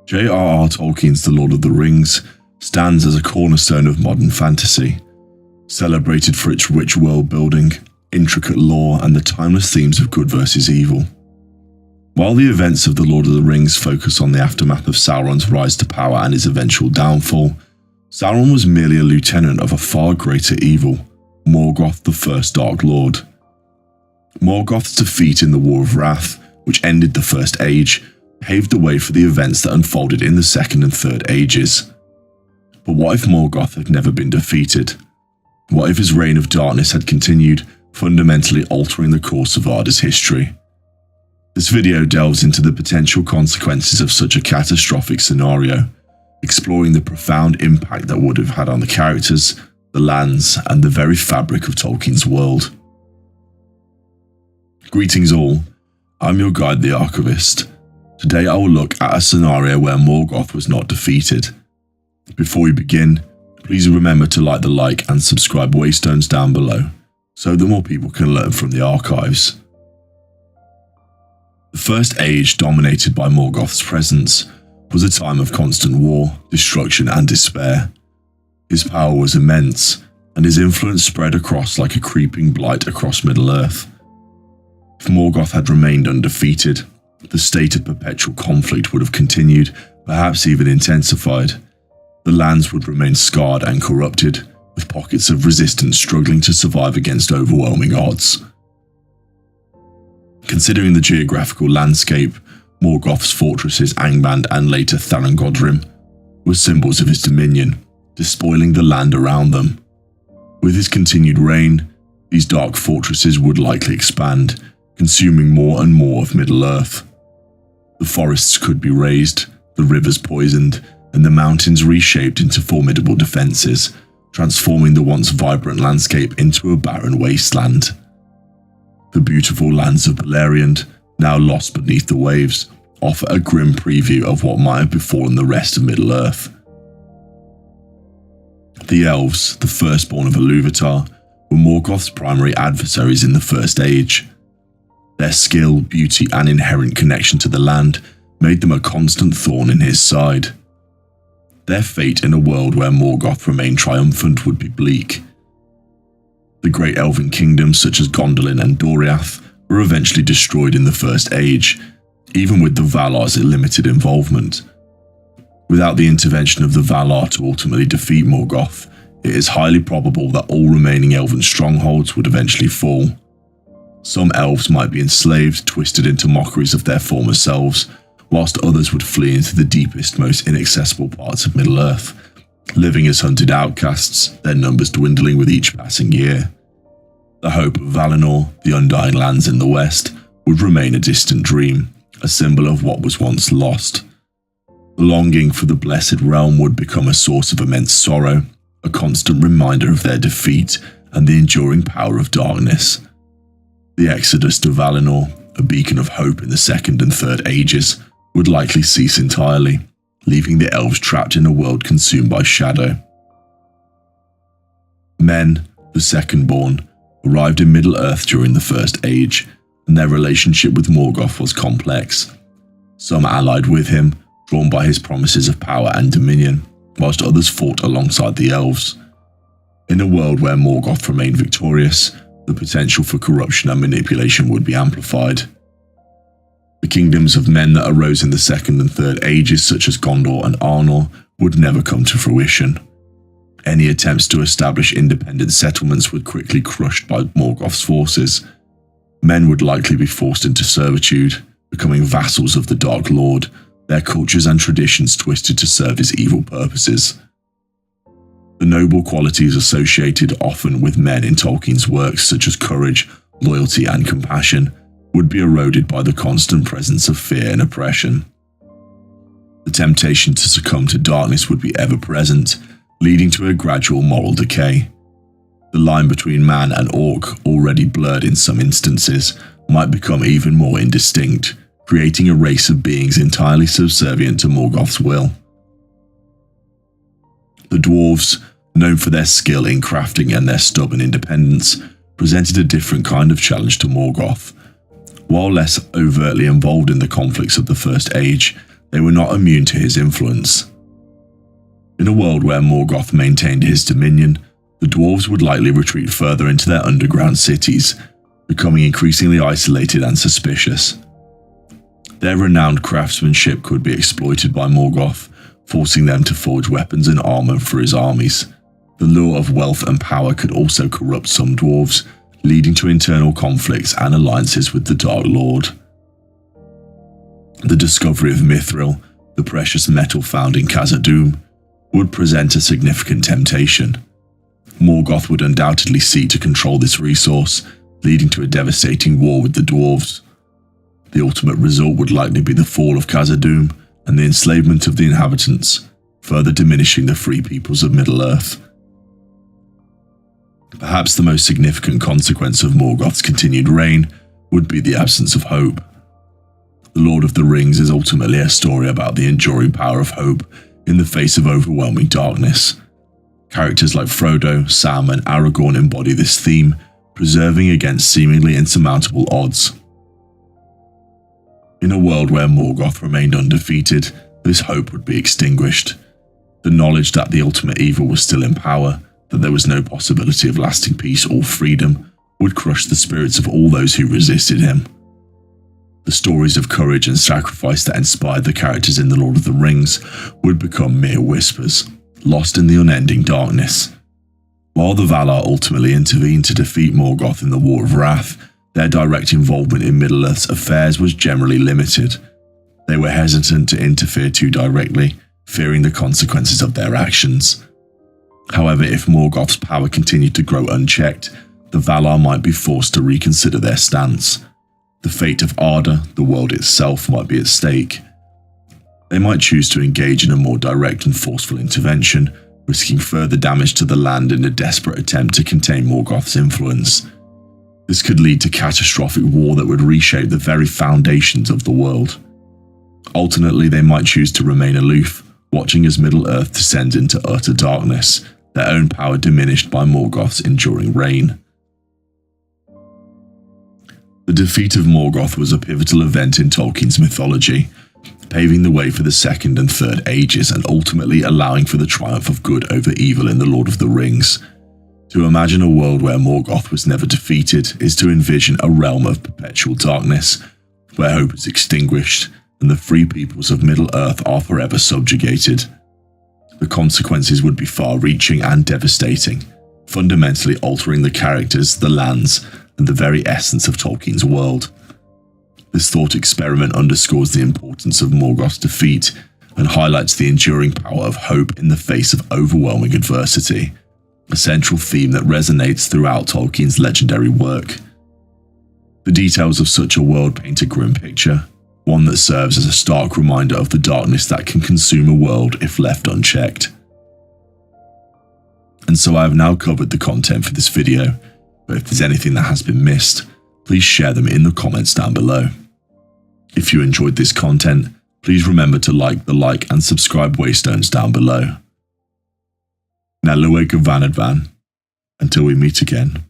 J.R.R. Tolkien's The Lord of the Rings stands as a cornerstone of modern fantasy, celebrated for its rich world building, intricate lore, and the timeless themes of good versus evil. While the events of The Lord of the Rings focus on the aftermath of Sauron's rise to power and his eventual downfall, Sauron was merely a lieutenant of a far greater evil, Morgoth, the First Dark Lord. Morgoth's defeat in the War of Wrath, which ended the First Age, paved the way for the events that unfolded in the Second and Third Ages. But what if Morgoth had never been defeated? What if his reign of darkness had continued, fundamentally altering the course of Arda's history? This video delves into the potential consequences of such a catastrophic scenario, exploring the profound impact that would have had on the characters, the lands, and the very fabric of Tolkien's world. Greetings all, I'm your guide the Archivist. Today I will look at a scenario where Morgoth was not defeated. Before we begin, please remember to like the like and subscribe waystones down below, so that more people can learn from the archives. The First Age, dominated by Morgoth's presence, was a time of constant war, destruction, and despair. His power was immense, and his influence spread across like a creeping blight across Middle-earth. If Morgoth had remained undefeated, the state of perpetual conflict would have continued, perhaps even intensified. The lands would remain scarred and corrupted, with pockets of resistance struggling to survive against overwhelming odds. Considering the geographical landscape, Morgoth's fortresses Angband and later Thangorodrim were symbols of his dominion, despoiling the land around them. With his continued reign, these dark fortresses would likely expand, consuming more and more of Middle-earth. The forests could be razed, the rivers poisoned, and the mountains reshaped into formidable defenses, transforming the once vibrant landscape into a barren wasteland. The beautiful lands of Beleriand, now lost beneath the waves, offer a grim preview of what might have befallen the rest of Middle-earth. The Elves, the firstborn of Iluvatar, were Morgoth's primary adversaries in the First Age. Their skill, beauty, and inherent connection to the land made them a constant thorn in his side. Their fate in a world where Morgoth remained triumphant would be bleak. The great elven kingdoms such as Gondolin and Doriath were eventually destroyed in the First Age, even with the Valar's limited involvement. Without the intervention of the Valar to ultimately defeat Morgoth, it is highly probable that all remaining elven strongholds would eventually fall. Some elves might be enslaved, twisted into mockeries of their former selves, whilst others would flee into the deepest, most inaccessible parts of Middle-earth, living as hunted outcasts, their numbers dwindling with each passing year. The hope of Valinor, the undying lands in the west, would remain a distant dream, a symbol of what was once lost. The longing for the blessed realm would become a source of immense sorrow, a constant reminder of their defeat and the enduring power of darkness. The exodus to Valinor, a beacon of hope in the Second and Third Ages, would likely cease entirely, leaving the elves trapped in a world consumed by shadow. Men, the Secondborn, arrived in Middle-earth during the First Age, and their relationship with Morgoth was complex. Some allied with him, drawn by his promises of power and dominion, whilst others fought alongside the elves. In a world where Morgoth remained victorious, the potential for corruption and manipulation would be amplified. The kingdoms of men that arose in the Second and Third Ages, such as Gondor and Arnor, would never come to fruition. Any attempts to establish independent settlements were quickly crushed by Morgoth's forces. Men would likely be forced into servitude, becoming vassals of the Dark Lord, their cultures and traditions twisted to serve his evil purposes. The noble qualities associated often with men in Tolkien's works, such as courage, loyalty, and compassion, would be eroded by the constant presence of fear and oppression. The temptation to succumb to darkness would be ever present, leading to a gradual moral decay. The line between man and orc, already blurred in some instances, might become even more indistinct, creating a race of beings entirely subservient to Morgoth's will. The dwarves, known for their skill in crafting and their stubborn independence, presented a different kind of challenge to Morgoth. While less overtly involved in the conflicts of the First Age, they were not immune to his influence. In a world where Morgoth maintained his dominion, the dwarves would likely retreat further into their underground cities, becoming increasingly isolated and suspicious. Their renowned craftsmanship could be exploited by Morgoth, forcing them to forge weapons and armor for his armies. The lure of wealth and power could also corrupt some dwarves, leading to internal conflicts and alliances with the Dark Lord. The discovery of Mithril, the precious metal found in Khazad-dûm, would present a significant temptation. Morgoth would undoubtedly seek to control this resource, leading to a devastating war with the dwarves. The ultimate result would likely be the fall of Khazad-dûm and the enslavement of the inhabitants, further diminishing the free peoples of Middle-earth. Perhaps the most significant consequence of Morgoth's continued reign would be the absence of hope. The Lord of the Rings is ultimately a story about the enduring power of hope in the face of overwhelming darkness. Characters like Frodo, Sam, and Aragorn embody this theme, preserving against seemingly insurmountable odds. In a world where Morgoth remained undefeated, this hope would be extinguished. The knowledge that the ultimate evil was still in power, that there was no possibility of lasting peace or freedom, would crush the spirits of all those who resisted him. The stories of courage and sacrifice that inspired the characters in The Lord of the Rings would become mere whispers, lost in the unending darkness. While the Valar ultimately intervened to defeat Morgoth in the War of Wrath, their direct involvement in Middle-earth's affairs was generally limited. They were hesitant to interfere too directly, fearing the consequences of their actions. However, if Morgoth's power continued to grow unchecked, the Valar might be forced to reconsider their stance. The fate of Arda, the world itself, might be at stake. They might choose to engage in a more direct and forceful intervention, risking further damage to the land in a desperate attempt to contain Morgoth's influence. This could lead to catastrophic war that would reshape the very foundations of the world. Alternately, they might choose to remain aloof, watching as Middle-earth descends into utter darkness, their own power diminished by Morgoth's enduring reign. The defeat of Morgoth was a pivotal event in Tolkien's mythology, paving the way for the Second and Third Ages and ultimately allowing for the triumph of good over evil in The Lord of the Rings. To imagine a world where Morgoth was never defeated is to envision a realm of perpetual darkness, where hope is extinguished and the free peoples of Middle-earth are forever subjugated. The consequences would be far-reaching and devastating, fundamentally altering the characters, the lands, and the very essence of Tolkien's world. This thought experiment underscores the importance of Morgoth's defeat and highlights the enduring power of hope in the face of overwhelming adversity, a central theme that resonates throughout Tolkien's legendary work. The details of such a world paint a grim picture, one that serves as a stark reminder of the darkness that can consume a world if left unchecked. And so I have now covered the content for this video, but if there's anything that has been missed, please share them in the comments down below. If you enjoyed this content, please remember to like the like and subscribe waystones down below. Now Lueg Vanadvan, until we meet again.